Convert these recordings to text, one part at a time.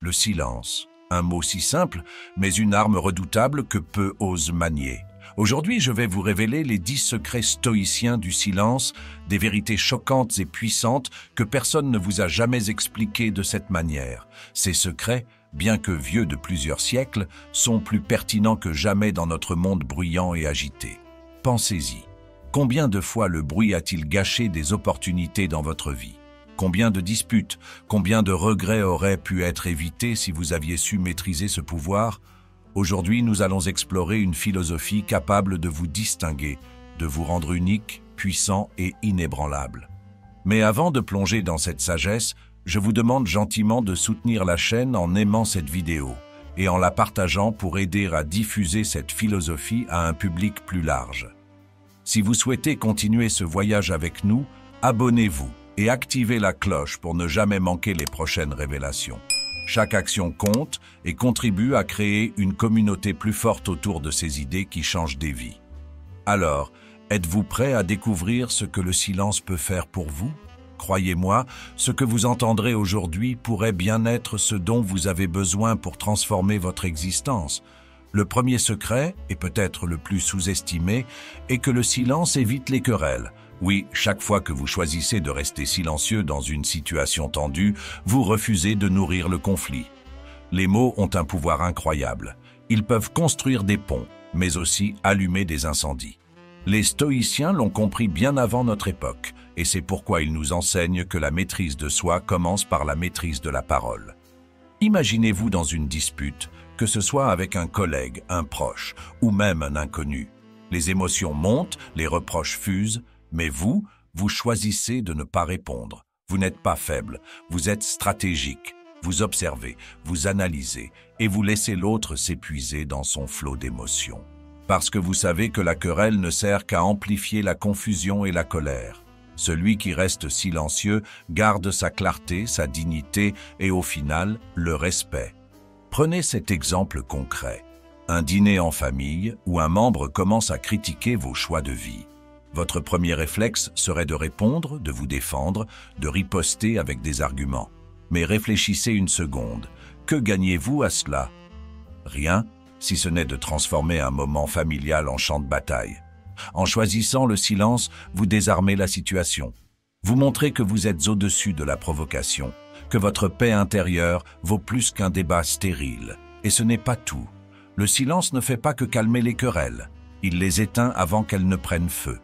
Le silence, un mot si simple, mais une arme redoutable que peu osent manier. Aujourd'hui, je vais vous révéler les 10 secrets stoïciens du silence, des vérités choquantes et puissantes que personne ne vous a jamais expliquées de cette manière. Ces secrets, bien que vieux de plusieurs siècles, sont plus pertinents que jamais dans notre monde bruyant et agité. Pensez-y. Combien de fois le bruit a-t-il gâché des opportunités dans votre vie? Combien de disputes, combien de regrets auraient pu être évités si vous aviez su maîtriser ce pouvoir? Aujourd'hui, nous allons explorer une philosophie capable de vous distinguer, de vous rendre unique, puissant et inébranlable. Mais avant de plonger dans cette sagesse, je vous demande gentiment de soutenir la chaîne en aimant cette vidéo et en la partageant pour aider à diffuser cette philosophie à un public plus large. Si vous souhaitez continuer ce voyage avec nous, abonnez-vous et activez la cloche pour ne jamais manquer les prochaines révélations. Chaque action compte et contribue à créer une communauté plus forte autour de ces idées qui changent des vies. Alors, êtes-vous prêt à découvrir ce que le silence peut faire pour vous? Croyez-moi, ce que vous entendrez aujourd'hui pourrait bien être ce dont vous avez besoin pour transformer votre existence. Le premier secret, et peut-être le plus sous-estimé, est que le silence évite les querelles. Oui, chaque fois que vous choisissez de rester silencieux dans une situation tendue, vous refusez de nourrir le conflit. Les mots ont un pouvoir incroyable. Ils peuvent construire des ponts, mais aussi allumer des incendies. Les stoïciens l'ont compris bien avant notre époque, et c'est pourquoi ils nous enseignent que la maîtrise de soi commence par la maîtrise de la parole. Imaginez-vous dans une dispute, que ce soit avec un collègue, un proche, ou même un inconnu. Les émotions montent, les reproches fusent, mais vous choisissez de ne pas répondre. Vous n'êtes pas faible, vous êtes stratégique. Vous observez, vous analysez et vous laissez l'autre s'épuiser dans son flot d'émotions. Parce que vous savez que la querelle ne sert qu'à amplifier la confusion et la colère. Celui qui reste silencieux garde sa clarté, sa dignité et au final, le respect. Prenez cet exemple concret. Un dîner en famille où un membre commence à critiquer vos choix de vie. Votre premier réflexe serait de répondre, de vous défendre, de riposter avec des arguments. Mais réfléchissez une seconde. Que gagnez-vous à cela? Rien, si ce n'est de transformer un moment familial en champ de bataille. En choisissant le silence, vous désarmez la situation. Vous montrez que vous êtes au-dessus de la provocation, que votre paix intérieure vaut plus qu'un débat stérile. Et ce n'est pas tout. Le silence ne fait pas que calmer les querelles. Il les éteint avant qu'elles ne prennent feu.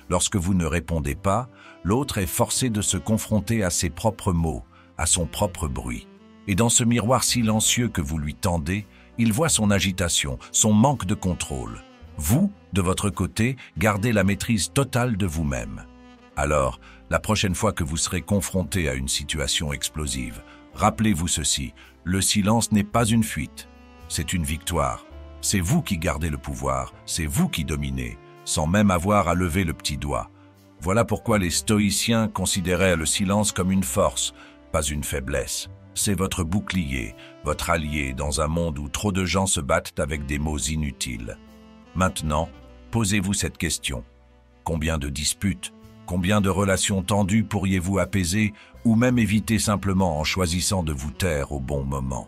Lorsque vous ne répondez pas, l'autre est forcé de se confronter à ses propres mots, à son propre bruit. Et dans ce miroir silencieux que vous lui tendez, il voit son agitation, son manque de contrôle. Vous, de votre côté, gardez la maîtrise totale de vous-même. Alors, la prochaine fois que vous serez confronté à une situation explosive, rappelez-vous ceci, le silence n'est pas une fuite, c'est une victoire. C'est vous qui gardez le pouvoir, c'est vous qui dominez, sans même avoir à lever le petit doigt. Voilà pourquoi les stoïciens considéraient le silence comme une force, pas une faiblesse. C'est votre bouclier, votre allié dans un monde où trop de gens se battent avec des mots inutiles. Maintenant, posez-vous cette question. Combien de disputes, combien de relations tendues pourriez-vous apaiser ou même éviter simplement en choisissant de vous taire au bon moment?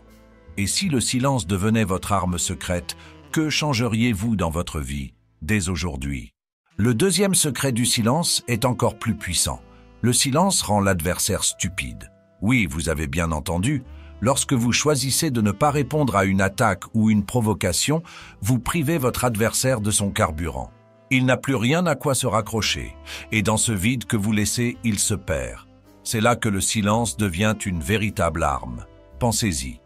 Et si le silence devenait votre arme secrète, que changeriez-vous dans votre vie dès aujourd'hui? Le deuxième secret du silence est encore plus puissant. Le silence rend l'adversaire stupide. Oui, vous avez bien entendu, lorsque vous choisissez de ne pas répondre à une attaque ou une provocation, vous privez votre adversaire de son carburant. Il n'a plus rien à quoi se raccrocher, et dans ce vide que vous laissez, il se perd. C'est là que le silence devient une véritable arme. Pensez-y.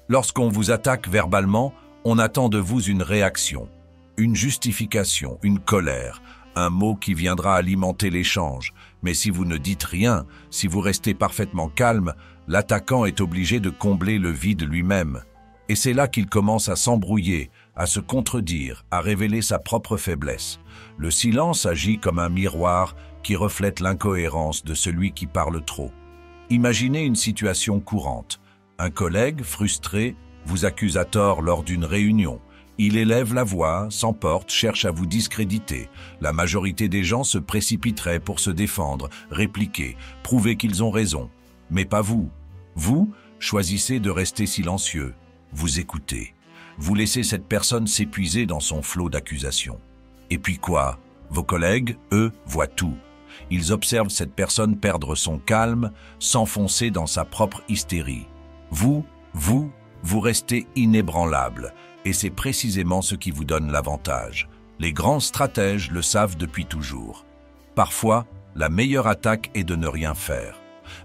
Lorsqu'on vous attaque verbalement, on attend de vous une réaction, une justification, une colère, un mot qui viendra alimenter l'échange. Mais si vous ne dites rien, si vous restez parfaitement calme, l'attaquant est obligé de combler le vide lui-même. Et c'est là qu'il commence à s'embrouiller, à se contredire, à révéler sa propre faiblesse. Le silence agit comme un miroir qui reflète l'incohérence de celui qui parle trop. Imaginez une situation courante. Un collègue, frustré, vous accuse à tort lors d'une réunion. Il élève la voix, s'emporte, cherche à vous discréditer. La majorité des gens se précipiteraient pour se défendre, répliquer, prouver qu'ils ont raison. Mais pas vous. Vous, Choisissez de rester silencieux. Vous écoutez. Vous laissez cette personne s'épuiser dans son flot d'accusations. Et puis quoi? Vos collègues, eux, voient tout. Ils observent cette personne perdre son calme, s'enfoncer dans sa propre hystérie. Vous restez inébranlable, et c'est précisément ce qui vous donne l'avantage. Les grands stratèges le savent depuis toujours. Parfois, la meilleure attaque est de ne rien faire.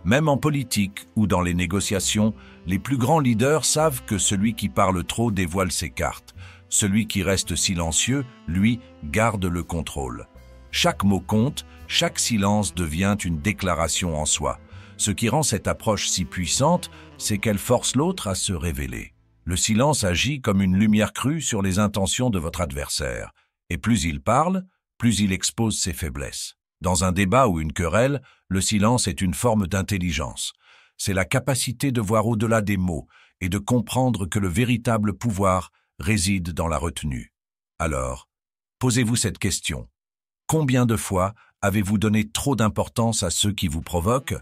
Même en politique ou dans les négociations, les plus grands leaders savent que celui qui parle trop dévoile ses cartes. Celui qui reste silencieux, lui, garde le contrôle. Chaque mot compte, chaque silence devient une déclaration en soi. Ce qui rend cette approche si puissante, c'est qu'elle force l'autre à se révéler. Le silence agit comme une lumière crue sur les intentions de votre adversaire. Et plus il parle, plus il expose ses faiblesses. Dans un débat ou une querelle, le silence est une forme d'intelligence. C'est la capacité de voir au-delà des mots et de comprendre que le véritable pouvoir réside dans la retenue. Alors, posez-vous cette question. Combien de fois avez-vous donné trop d'importance à ceux qui vous provoquent?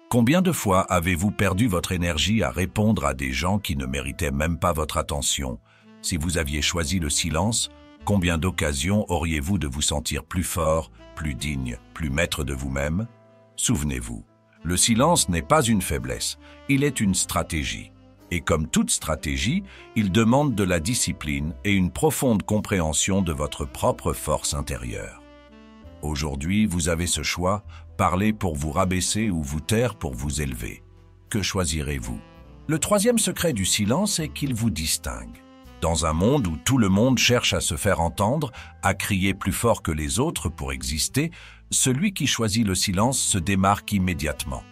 Combien de fois avez-vous perdu votre énergie à répondre à des gens qui ne méritaient même pas votre attention? Si vous aviez choisi le silence, combien d'occasions auriez-vous de vous sentir plus fort, plus digne, plus maître de vous-même? Souvenez-vous, le silence n'est pas une faiblesse, il est une stratégie. Et comme toute stratégie, il demande de la discipline et une profonde compréhension de votre propre force intérieure. Aujourd'hui, vous avez ce choix, parler pour vous rabaisser ou vous taire pour vous élever. Que choisirez-vous? Le troisième secret du silence est qu'il vous distingue. Dans un monde où tout le monde cherche à se faire entendre, à crier plus fort que les autres pour exister, celui qui choisit le silence se démarque immédiatement.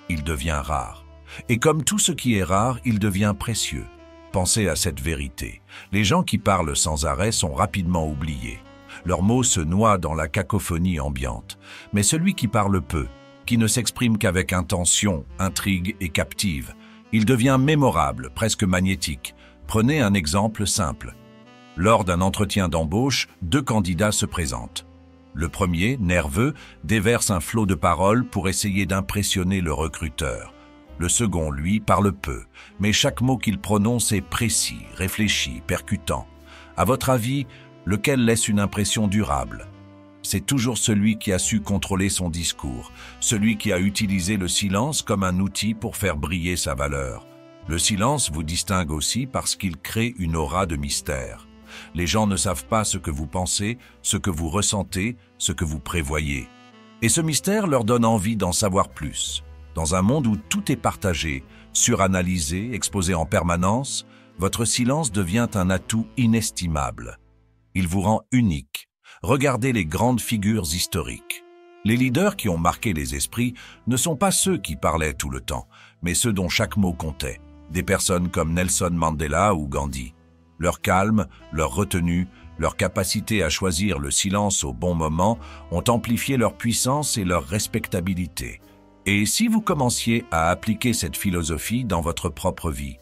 Il devient rare. Et comme tout ce qui est rare, il devient précieux. Pensez à cette vérité. Les gens qui parlent sans arrêt sont rapidement oubliés. Leurs mots se noient dans la cacophonie ambiante. Mais celui qui parle peu, qui ne s'exprime qu'avec intention, intrigue et captive, il devient mémorable, presque magnétique. Prenez un exemple simple. Lors d'un entretien d'embauche, 2 candidats se présentent. Le premier, nerveux, déverse un flot de paroles pour essayer d'impressionner le recruteur. Le second, lui, parle peu, mais chaque mot qu'il prononce est précis, réfléchi, percutant. À votre avis, lequel laisse une impression durable? C'est toujours celui qui a su contrôler son discours, celui qui a utilisé le silence comme un outil pour faire briller sa valeur. Le silence vous distingue aussi parce qu'il crée une aura de mystère. Les gens ne savent pas ce que vous pensez, ce que vous ressentez, ce que vous prévoyez. Et ce mystère leur donne envie d'en savoir plus. Dans un monde où tout est partagé, suranalysé, exposé en permanence, votre silence devient un atout inestimable. Il vous rend unique. Regardez les grandes figures historiques. Les leaders qui ont marqué les esprits ne sont pas ceux qui parlaient tout le temps, mais ceux dont chaque mot comptait. Des personnes comme Nelson Mandela ou Gandhi. Leur calme, leur retenue, leur capacité à choisir le silence au bon moment ont amplifié leur puissance et leur respectabilité. Et si vous commenciez à appliquer cette philosophie dans votre propre vie?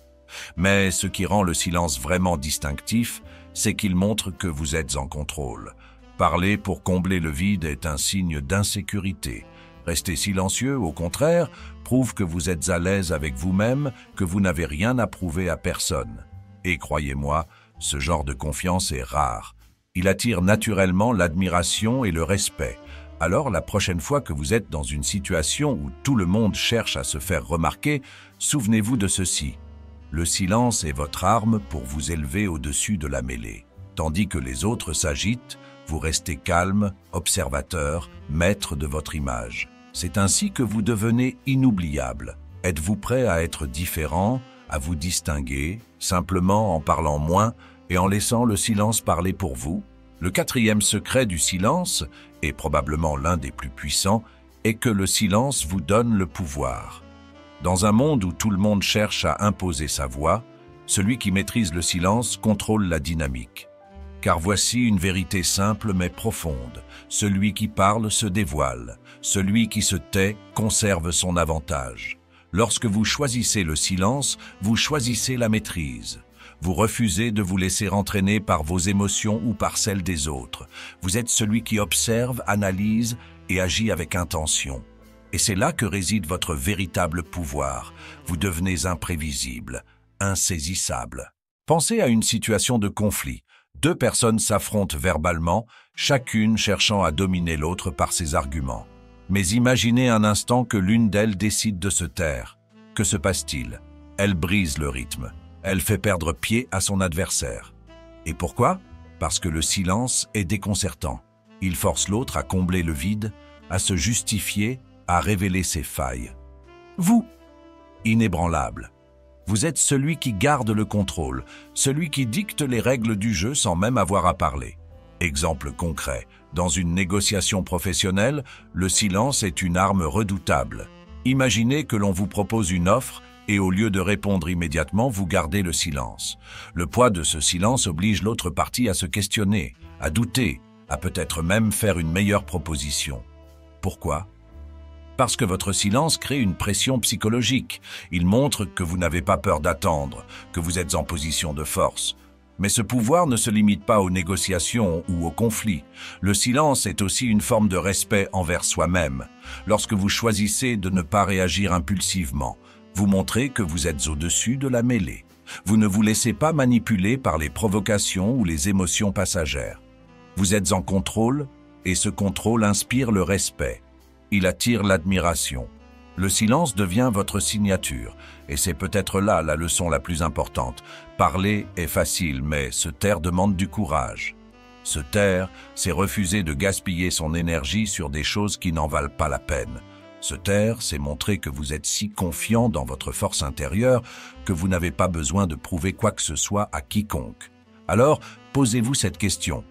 Mais ce qui rend le silence vraiment distinctif, c'est qu'il montre que vous êtes en contrôle. Parler pour combler le vide est un signe d'insécurité. Rester silencieux, au contraire, prouve que vous êtes à l'aise avec vous-même, que vous n'avez rien à prouver à personne. Et croyez-moi, ce genre de confiance est rare. Il attire naturellement l'admiration et le respect. Alors, la prochaine fois que vous êtes dans une situation où tout le monde cherche à se faire remarquer, souvenez-vous de ceci. Le silence est votre arme pour vous élever au-dessus de la mêlée. Tandis que les autres s'agitent, vous restez calme, observateur, maître de votre image. C'est ainsi que vous devenez inoubliable. Êtes-vous prêt à être différent, à vous distinguer, simplement en parlant moins et en laissant le silence parler pour vous? Le quatrième secret du silence, et probablement l'un des plus puissants, est que le silence vous donne le pouvoir. Dans un monde où tout le monde cherche à imposer sa voix, celui qui maîtrise le silence contrôle la dynamique. Car voici une vérité simple mais profonde. Celui qui parle se dévoile. Celui qui se tait conserve son avantage. Lorsque vous choisissez le silence, vous choisissez la maîtrise. Vous refusez de vous laisser entraîner par vos émotions ou par celles des autres. Vous êtes celui qui observe, analyse et agit avec intention. Et c'est là que réside votre véritable pouvoir. Vous devenez imprévisible, insaisissable. Pensez à une situation de conflit. Deux personnes s'affrontent verbalement, chacune cherchant à dominer l'autre par ses arguments. Mais imaginez un instant que l'une d'elles décide de se taire. Que se passe-t-il? Elle brise le rythme. Elle fait perdre pied à son adversaire. Et pourquoi? Parce que le silence est déconcertant. Il force l'autre à combler le vide, à se justifier, à révéler ses failles. Vous, inébranlable, vous êtes celui qui garde le contrôle, celui qui dicte les règles du jeu sans même avoir à parler. Exemple concret, dans une négociation professionnelle, le silence est une arme redoutable. Imaginez que l'on vous propose une offre et au lieu de répondre immédiatement, vous gardez le silence. Le poids de ce silence oblige l'autre partie à se questionner, à douter, à peut-être même faire une meilleure proposition. Pourquoi? Parce que votre silence crée une pression psychologique. Il montre que vous n'avez pas peur d'attendre, que vous êtes en position de force. Mais ce pouvoir ne se limite pas aux négociations ou aux conflits. Le silence est aussi une forme de respect envers soi-même. Lorsque vous choisissez de ne pas réagir impulsivement, vous montrez que vous êtes au-dessus de la mêlée. Vous ne vous laissez pas manipuler par les provocations ou les émotions passagères. Vous êtes en contrôle et ce contrôle inspire le respect. Il attire l'admiration. Le silence devient votre signature, et c'est peut-être là la leçon la plus importante. Parler est facile, mais se taire demande du courage. Se taire, c'est refuser de gaspiller son énergie sur des choses qui n'en valent pas la peine. Se taire, c'est montrer que vous êtes si confiant dans votre force intérieure que vous n'avez pas besoin de prouver quoi que ce soit à quiconque. Alors, posez-vous cette question.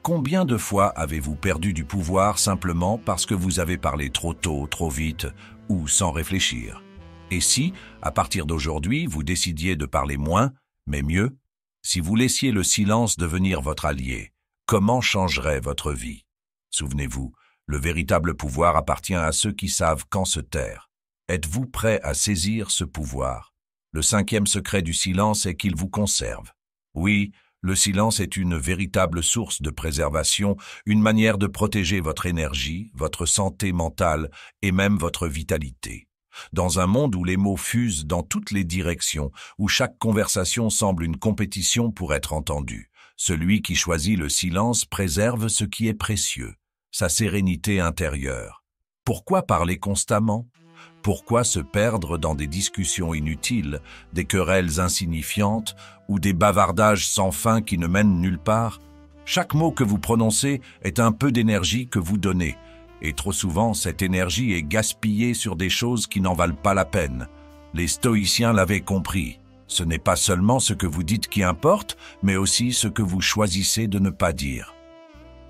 Combien de fois avez-vous perdu du pouvoir simplement parce que vous avez parlé trop tôt, trop vite ou sans réfléchir? Et si, à partir d'aujourd'hui, vous décidiez de parler moins, mais mieux? Si vous laissiez le silence devenir votre allié, comment changerait votre vie? Souvenez-vous, le véritable pouvoir appartient à ceux qui savent quand se taire. Êtes-vous prêt à saisir ce pouvoir? Le 5e secret du silence est qu'il vous conserve. Oui, le silence est une véritable source de préservation, une manière de protéger votre énergie, votre santé mentale et même votre vitalité. Dans un monde où les mots fusent dans toutes les directions, où chaque conversation semble une compétition pour être entendue, celui qui choisit le silence préserve ce qui est précieux, sa sérénité intérieure. Pourquoi parler constamment? Pourquoi se perdre dans des discussions inutiles, des querelles insignifiantes ou des bavardages sans fin qui ne mènent nulle part? Chaque mot que vous prononcez est un peu d'énergie que vous donnez, et trop souvent cette énergie est gaspillée sur des choses qui n'en valent pas la peine. Les stoïciens l'avaient compris. Ce n'est pas seulement ce que vous dites qui importe, mais aussi ce que vous choisissez de ne pas dire.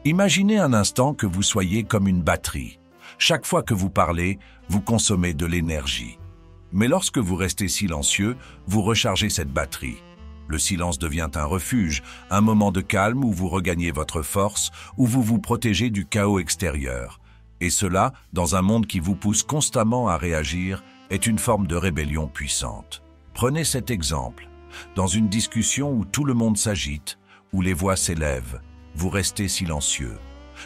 Imaginez un instant que vous soyez comme une batterie. Chaque fois que vous parlez, vous consommez de l'énergie. Mais lorsque vous restez silencieux, vous rechargez cette batterie. Le silence devient un refuge, un moment de calme où vous regagnez votre force, où vous vous protégez du chaos extérieur. Et cela, dans un monde qui vous pousse constamment à réagir, est une forme de rébellion puissante. Prenez cet exemple. Dans une discussion où tout le monde s'agite, où les voix s'élèvent, vous restez silencieux.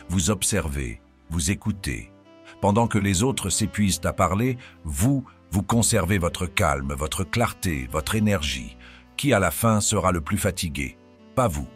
Vous observez, vous écoutez. Pendant que les autres s'épuisent à parler, vous conservez votre calme, votre clarté, votre énergie. Qui à la fin sera le plus fatigué? Pas vous.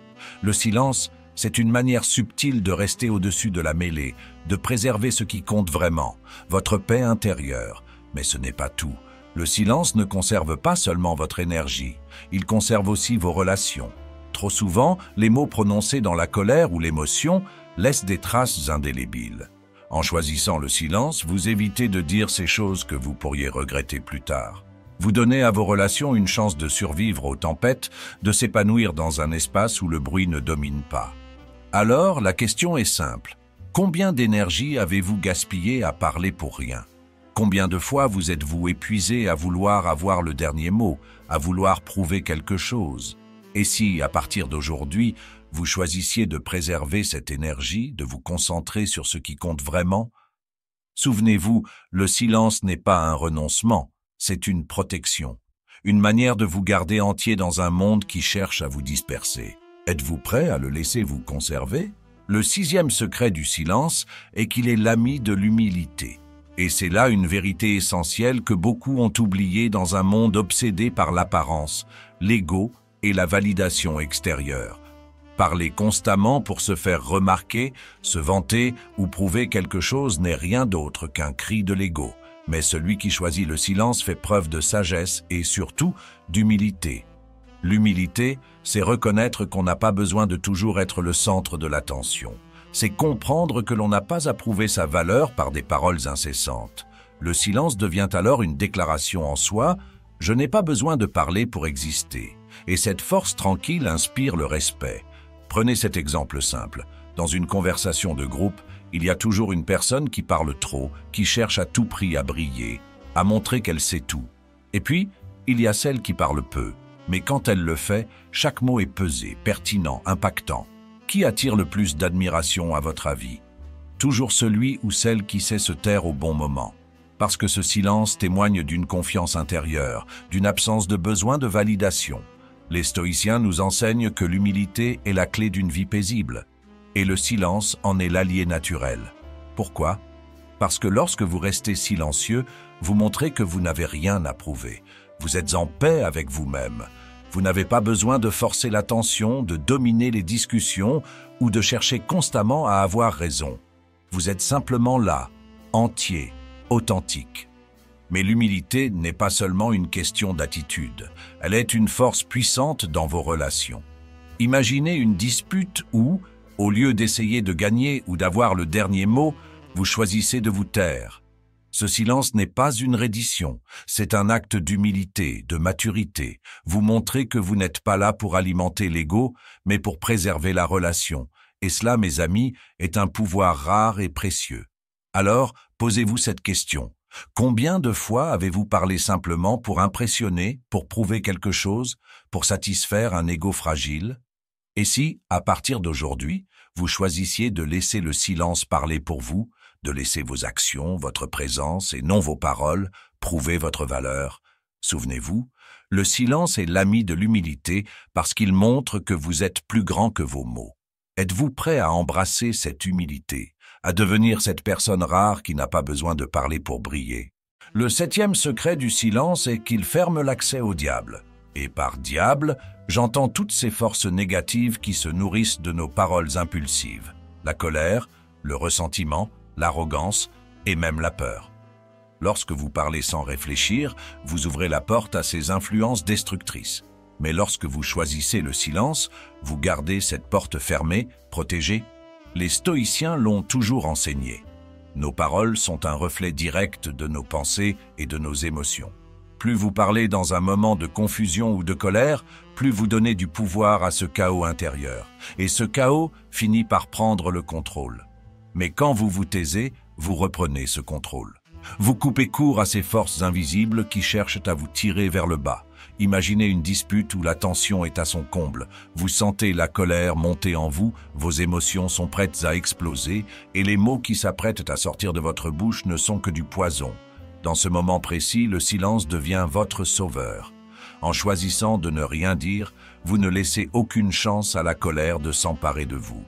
Le silence, c'est une manière subtile de rester au-dessus de la mêlée, de préserver ce qui compte vraiment, votre paix intérieure. Mais ce n'est pas tout. Le silence ne conserve pas seulement votre énergie, il conserve aussi vos relations. Trop souvent, les mots prononcés dans la colère ou l'émotion laissent des traces indélébiles. En choisissant le silence, vous évitez de dire ces choses que vous pourriez regretter plus tard. Vous donnez à vos relations une chance de survivre aux tempêtes, de s'épanouir dans un espace où le bruit ne domine pas. Alors, la question est simple. Combien d'énergie avez-vous gaspillé à parler pour rien? Combien de fois vous êtes-vous épuisé à vouloir avoir le dernier mot, à vouloir prouver quelque chose? Et si, à partir d'aujourd'hui, vous choisissiez de préserver cette énergie, de vous concentrer sur ce qui compte vraiment? Souvenez-vous, le silence n'est pas un renoncement, c'est une protection, une manière de vous garder entier dans un monde qui cherche à vous disperser. Êtes-vous prêt à le laisser vous conserver? Le 6e secret du silence est qu'il est l'ami de l'humilité. Et c'est là une vérité essentielle que beaucoup ont oubliée dans un monde obsédé par l'apparence, l'ego et la validation extérieure. Parler constamment pour se faire remarquer, se vanter ou prouver quelque chose n'est rien d'autre qu'un cri de l'ego. Mais celui qui choisit le silence fait preuve de sagesse et surtout d'humilité. L'humilité, c'est reconnaître qu'on n'a pas besoin de toujours être le centre de l'attention. C'est comprendre que l'on n'a pas à prouver sa valeur par des paroles incessantes. Le silence devient alors une déclaration en soi « Je n'ai pas besoin de parler pour exister ». Et cette force tranquille inspire le respect. Prenez cet exemple simple. Dans une conversation de groupe, il y a toujours une personne qui parle trop, qui cherche à tout prix à briller, à montrer qu'elle sait tout. Et puis, il y a celle qui parle peu. Mais quand elle le fait, chaque mot est pesé, pertinent, impactant. Qui attire le plus d'admiration à votre avis? Toujours celui ou celle qui sait se taire au bon moment. Parce que ce silence témoigne d'une confiance intérieure, d'une absence de besoin de validation. Les stoïciens nous enseignent que l'humilité est la clé d'une vie paisible. Et le silence en est l'allié naturel. Pourquoi? Parce que lorsque vous restez silencieux, vous montrez que vous n'avez rien à prouver. Vous êtes en paix avec vous-même. Vous n'avez pas besoin de forcer l'attention, de dominer les discussions ou de chercher constamment à avoir raison. Vous êtes simplement là, entier, authentique. Mais l'humilité n'est pas seulement une question d'attitude. Elle est une force puissante dans vos relations. Imaginez une dispute où, au lieu d'essayer de gagner ou d'avoir le dernier mot, vous choisissez de vous taire. Ce silence n'est pas une reddition, c'est un acte d'humilité, de maturité. Vous montrez que vous n'êtes pas là pour alimenter l'ego, mais pour préserver la relation. Et cela, mes amis, est un pouvoir rare et précieux. Alors, posez-vous cette question. Combien de fois avez-vous parlé simplement pour impressionner, pour prouver quelque chose, pour satisfaire un ego fragile? Et si, à partir d'aujourd'hui, vous choisissiez de laisser le silence parler pour vous, de laisser vos actions, votre présence et non vos paroles prouver votre valeur? Souvenez-vous, le silence est l'ami de l'humilité parce qu'il montre que vous êtes plus grand que vos mots. Êtes-vous prêt à embrasser cette humilité, à devenir cette personne rare qui n'a pas besoin de parler pour briller? Le 7e secret du silence est qu'il ferme l'accès au diable. Et par diable, j'entends toutes ces forces négatives qui se nourrissent de nos paroles impulsives. La colère, le ressentiment, l'arrogance et même la peur. Lorsque vous parlez sans réfléchir, vous ouvrez la porte à ces influences destructrices. Mais lorsque vous choisissez le silence, vous gardez cette porte fermée, protégée. Les stoïciens l'ont toujours enseigné. Nos paroles sont un reflet direct de nos pensées et de nos émotions. Plus vous parlez dans un moment de confusion ou de colère, plus vous donnez du pouvoir à ce chaos intérieur. Et ce chaos finit par prendre le contrôle. Mais quand vous vous taisez, vous reprenez ce contrôle. Vous coupez court à ces forces invisibles qui cherchent à vous tirer vers le bas. Imaginez une dispute où la tension est à son comble. Vous sentez la colère monter en vous, vos émotions sont prêtes à exploser et les mots qui s'apprêtent à sortir de votre bouche ne sont que du poison. Dans ce moment précis, le silence devient votre sauveur. En choisissant de ne rien dire, vous ne laissez aucune chance à la colère de s'emparer de vous.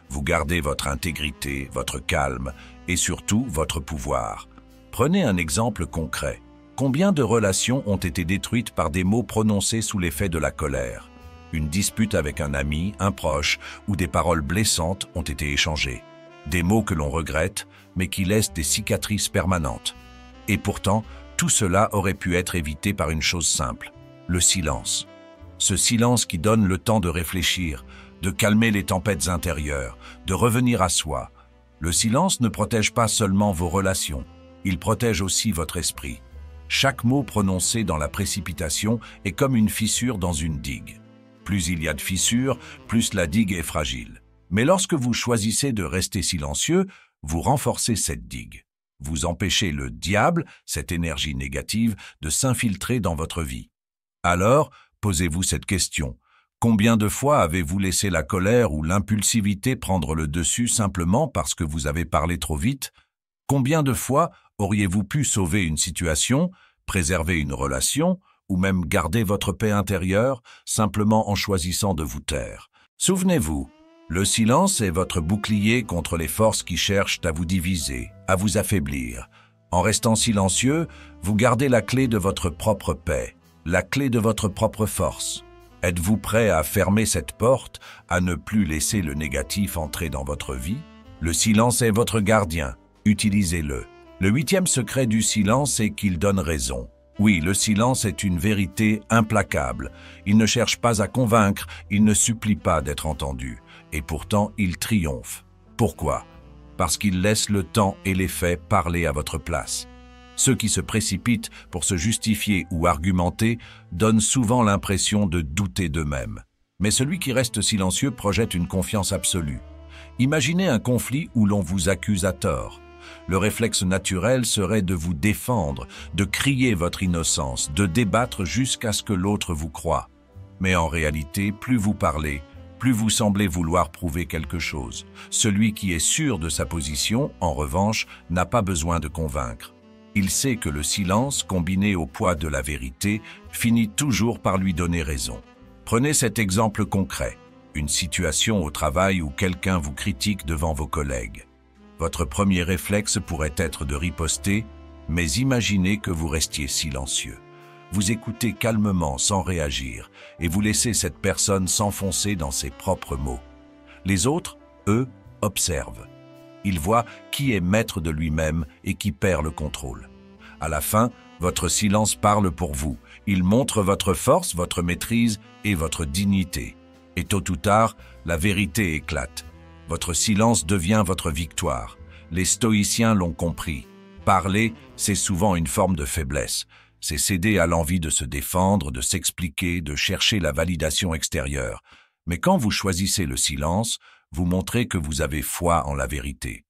Vous gardez votre intégrité, votre calme et surtout votre pouvoir. Prenez un exemple concret. Combien de relations ont été détruites par des mots prononcés sous l'effet de la colère? Une dispute avec un ami, un proche ou des paroles blessantes ont été échangées. Des mots que l'on regrette, mais qui laissent des cicatrices permanentes. Et pourtant, tout cela aurait pu être évité par une chose simple, le silence. Ce silence qui donne le temps de réfléchir, de calmer les tempêtes intérieures, de revenir à soi. Le silence ne protège pas seulement vos relations, il protège aussi votre esprit. Chaque mot prononcé dans la précipitation est comme une fissure dans une digue. Plus il y a de fissures, plus la digue est fragile. Mais lorsque vous choisissez de rester silencieux, vous renforcez cette digue. Vous empêchez le diable, cette énergie négative, de s'infiltrer dans votre vie. Alors, posez-vous cette question. Combien de fois avez-vous laissé la colère ou l'impulsivité prendre le dessus simplement parce que vous avez parlé trop vite? Combien de fois auriez-vous pu sauver une situation, préserver une relation ou même garder votre paix intérieure simplement en choisissant de vous taire? Souvenez-vous, le silence est votre bouclier contre les forces qui cherchent à vous diviser, à vous affaiblir. En restant silencieux, vous gardez la clé de votre propre paix, la clé de votre propre force. Êtes-vous prêt à fermer cette porte, à ne plus laisser le négatif entrer dans votre vie? Le silence est votre gardien, utilisez-le. Le 8e secret du silence est qu'il donne raison. Oui, le silence est une vérité implacable. Il ne cherche pas à convaincre, il ne supplie pas d'être entendu. Et pourtant, il triomphe. Pourquoi? Parce qu'il laisse le temps et les faits parler à votre place. Ceux qui se précipitent pour se justifier ou argumenter donnent souvent l'impression de douter d'eux-mêmes. Mais celui qui reste silencieux projette une confiance absolue. Imaginez un conflit où l'on vous accuse à tort. Le réflexe naturel serait de vous défendre, de crier votre innocence, de débattre jusqu'à ce que l'autre vous croie. Mais en réalité, plus vous parlez, plus vous semblez vouloir prouver quelque chose. Celui qui est sûr de sa position, en revanche, n'a pas besoin de convaincre. Il sait que le silence, combiné au poids de la vérité, finit toujours par lui donner raison. Prenez cet exemple concret, une situation au travail où quelqu'un vous critique devant vos collègues. Votre premier réflexe pourrait être de riposter, mais imaginez que vous restiez silencieux. Vous écoutez calmement sans réagir et vous laissez cette personne s'enfoncer dans ses propres mots. Les autres, eux, observent. Ils voient qui est maître de lui-même et qui perd le contrôle. À la fin, votre silence parle pour vous. Il montre votre force, votre maîtrise et votre dignité. Et tôt ou tard, la vérité éclate. Votre silence devient votre victoire. Les stoïciens l'ont compris. Parler, c'est souvent une forme de faiblesse. C'est céder à l'envie de se défendre, de s'expliquer, de chercher la validation extérieure. Mais quand vous choisissez le silence, vous montrez que vous avez foi en la vérité.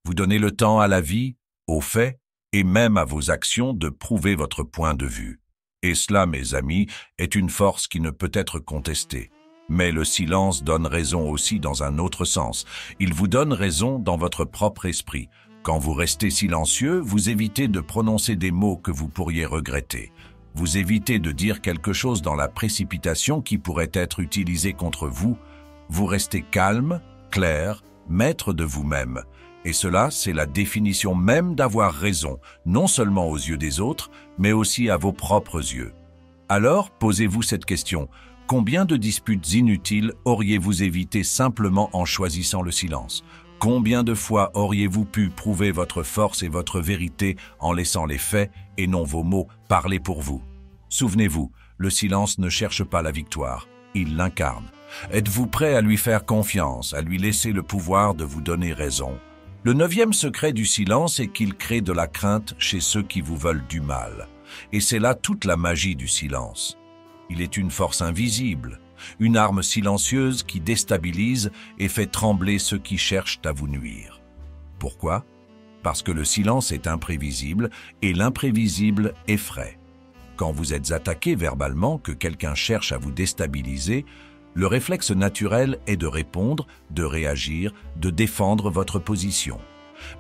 Vous donnez le temps à la vie, aux faits, et même à vos actions de prouver votre point de vue. Et cela, mes amis, est une force qui ne peut être contestée. Mais le silence donne raison aussi dans un autre sens. Il vous donne raison dans votre propre esprit. Quand vous restez silencieux, vous évitez de prononcer des mots que vous pourriez regretter. Vous évitez de dire quelque chose dans la précipitation qui pourrait être utilisé contre vous. Vous restez calme, clair, maître de vous-même. Et cela, c'est la définition même d'avoir raison, non seulement aux yeux des autres, mais aussi à vos propres yeux. Alors, posez-vous cette question. Combien de disputes inutiles auriez-vous évité simplement en choisissant le silence? Combien de fois auriez-vous pu prouver votre force et votre vérité en laissant les faits et non vos mots parler pour vous? Souvenez-vous, le silence ne cherche pas la victoire, il l'incarne. Êtes-vous prêt à lui faire confiance, à lui laisser le pouvoir de vous donner raison? Le 9e secret du silence est qu'il crée de la crainte chez ceux qui vous veulent du mal. Et c'est là toute la magie du silence. Il est une force invisible, une arme silencieuse qui déstabilise et fait trembler ceux qui cherchent à vous nuire. Pourquoi? Parce que le silence est imprévisible et l'imprévisible effraie. Quand vous êtes attaqué verbalement, que quelqu'un cherche à vous déstabiliser, le réflexe naturel est de répondre, de réagir, de défendre votre position.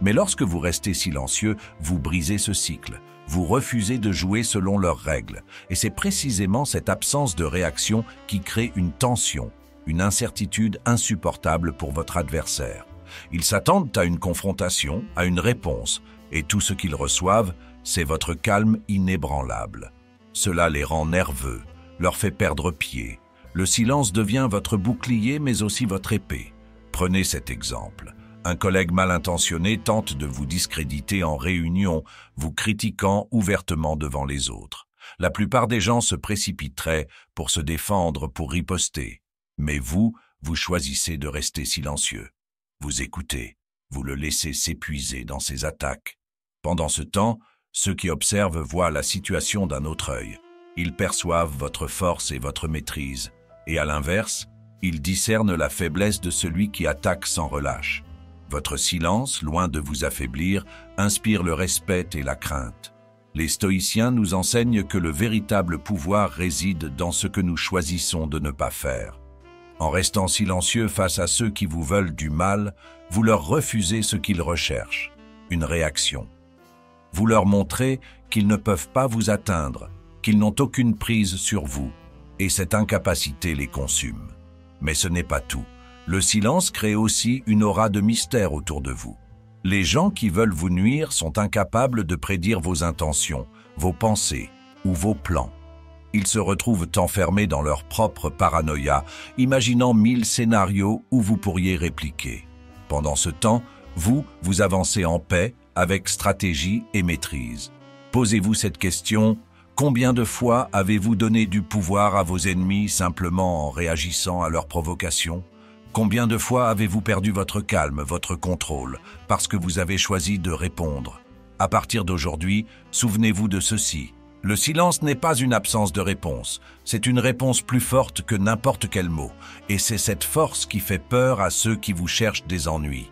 Mais lorsque vous restez silencieux, vous brisez ce cycle. Vous refusez de jouer selon leurs règles. Et c'est précisément cette absence de réaction qui crée une tension, une incertitude insupportable pour votre adversaire. Ils s'attendent à une confrontation, à une réponse, et tout ce qu'ils reçoivent, c'est votre calme inébranlable. Cela les rend nerveux, leur fait perdre pied. Le silence devient votre bouclier, mais aussi votre épée. Prenez cet exemple. Un collègue mal intentionné tente de vous discréditer en réunion, vous critiquant ouvertement devant les autres. La plupart des gens se précipiteraient pour se défendre, pour riposter. Mais vous choisissez de rester silencieux. Vous écoutez, vous le laissez s'épuiser dans ses attaques. Pendant ce temps, ceux qui observent voient la situation d'un autre œil. Ils perçoivent votre force et votre maîtrise. Et à l'inverse, ils discernent la faiblesse de celui qui attaque sans relâche. Votre silence, loin de vous affaiblir, inspire le respect et la crainte. Les stoïciens nous enseignent que le véritable pouvoir réside dans ce que nous choisissons de ne pas faire. En restant silencieux face à ceux qui vous veulent du mal, vous leur refusez ce qu'ils recherchent, une réaction. Vous leur montrez qu'ils ne peuvent pas vous atteindre, qu'ils n'ont aucune prise sur vous, et cette incapacité les consume. Mais ce n'est pas tout. Le silence crée aussi une aura de mystère autour de vous. Les gens qui veulent vous nuire sont incapables de prédire vos intentions, vos pensées ou vos plans. Ils se retrouvent enfermés dans leur propre paranoïa, imaginant 1000 scénarios où vous pourriez répliquer. Pendant ce temps, vous avancez en paix, avec stratégie et maîtrise. Posez-vous cette question: combien de fois avez-vous donné du pouvoir à vos ennemis simplement en réagissant à leurs provocations? Combien de fois avez-vous perdu votre calme, votre contrôle, parce que vous avez choisi de répondre? À partir d'aujourd'hui, souvenez-vous de ceci. Le silence n'est pas une absence de réponse, c'est une réponse plus forte que n'importe quel mot, et c'est cette force qui fait peur à ceux qui vous cherchent des ennuis.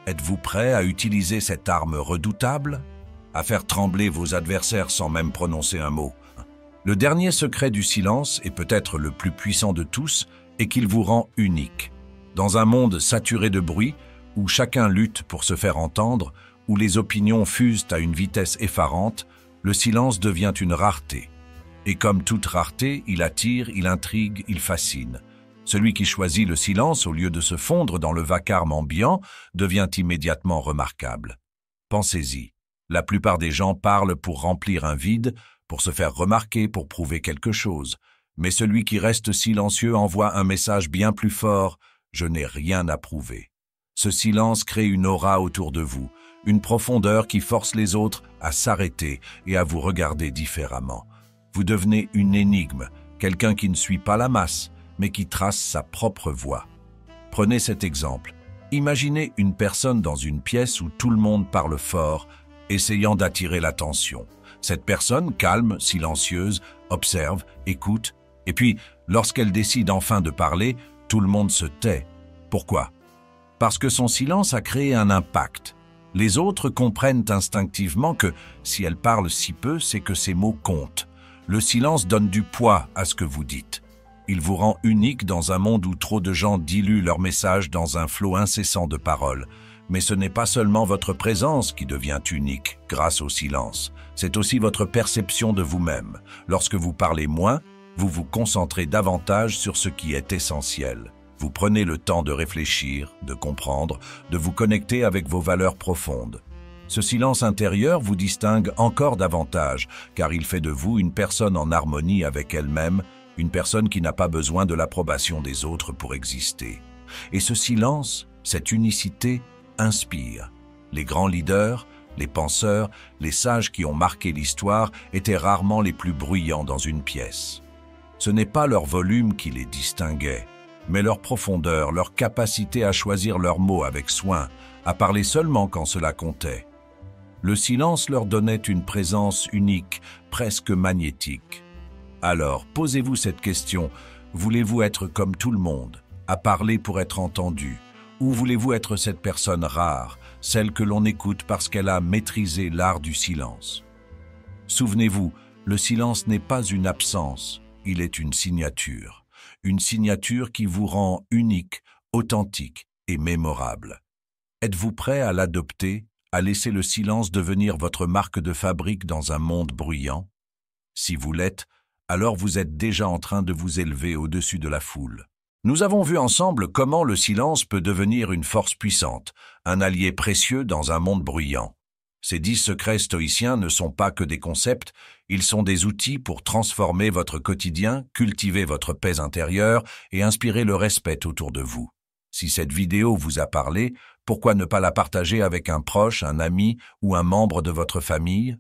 Êtes-vous prêt à utiliser cette arme redoutable? À faire trembler vos adversaires sans même prononcer un mot? Le dernier secret du silence, et peut-être le plus puissant de tous, est qu'il vous rend unique. Dans un monde saturé de bruit, où chacun lutte pour se faire entendre, où les opinions fusent à une vitesse effarante, le silence devient une rareté. Et comme toute rareté, il attire, il intrigue, il fascine. Celui qui choisit le silence au lieu de se fondre dans le vacarme ambiant devient immédiatement remarquable. Pensez-y, la plupart des gens parlent pour remplir un vide, pour se faire remarquer, pour prouver quelque chose. Mais celui qui reste silencieux envoie un message bien plus fort: « Je n'ai rien à prouver ». Ce silence crée une aura autour de vous, une profondeur qui force les autres à s'arrêter et à vous regarder différemment. Vous devenez une énigme, quelqu'un qui ne suit pas la masse, mais qui trace sa propre voie. Prenez cet exemple. Imaginez une personne dans une pièce où tout le monde parle fort, essayant d'attirer l'attention. Cette personne, calme, silencieuse, observe, écoute, et puis, lorsqu'elle décide enfin de parler, tout le monde se tait. Pourquoi? Parce que son silence a créé un impact. Les autres comprennent instinctivement que, si elle parle si peu, c'est que ses mots comptent. Le silence donne du poids à ce que vous dites. Il vous rend unique dans un monde où trop de gens diluent leur message dans un flot incessant de paroles. Mais ce n'est pas seulement votre présence qui devient unique grâce au silence, c'est aussi votre perception de vous-même. Lorsque vous parlez moins, vous vous concentrez davantage sur ce qui est essentiel. Vous prenez le temps de réfléchir, de comprendre, de vous connecter avec vos valeurs profondes. Ce silence intérieur vous distingue encore davantage, car il fait de vous une personne en harmonie avec elle-même, une personne qui n'a pas besoin de l'approbation des autres pour exister. Et ce silence, cette unicité, inspire. Les grands leaders, les penseurs, les sages qui ont marqué l'histoire étaient rarement les plus bruyants dans une pièce. Ce n'est pas leur volume qui les distinguait, mais leur profondeur, leur capacité à choisir leurs mots avec soin, à parler seulement quand cela comptait. Le silence leur donnait une présence unique, presque magnétique. Alors, posez-vous cette question: voulez-vous être comme tout le monde, à parler pour être entendu, ou voulez-vous être cette personne rare, celle que l'on écoute parce qu'elle a maîtrisé l'art du silence? Souvenez-vous, le silence n'est pas une absence, il est une signature qui vous rend unique, authentique et mémorable. Êtes-vous prêt à l'adopter, à laisser le silence devenir votre marque de fabrique dans un monde bruyant? Si vous l'êtes, alors vous êtes déjà en train de vous élever au-dessus de la foule. Nous avons vu ensemble comment le silence peut devenir une force puissante, un allié précieux dans un monde bruyant. Ces 10 secrets stoïciens ne sont pas que des concepts, ils sont des outils pour transformer votre quotidien, cultiver votre paix intérieure et inspirer le respect autour de vous. Si cette vidéo vous a parlé, pourquoi ne pas la partager avec un proche, un ami ou un membre de votre famille?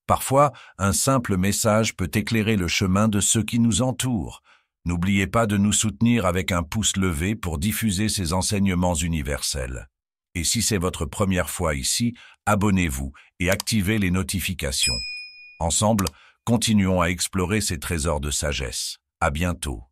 Parfois, un simple message peut éclairer le chemin de ceux qui nous entourent. N'oubliez pas de nous soutenir avec un pouce levé pour diffuser ces enseignements universels. Et si c'est votre première fois ici, abonnez-vous et activez les notifications. Ensemble, continuons à explorer ces trésors de sagesse. À bientôt.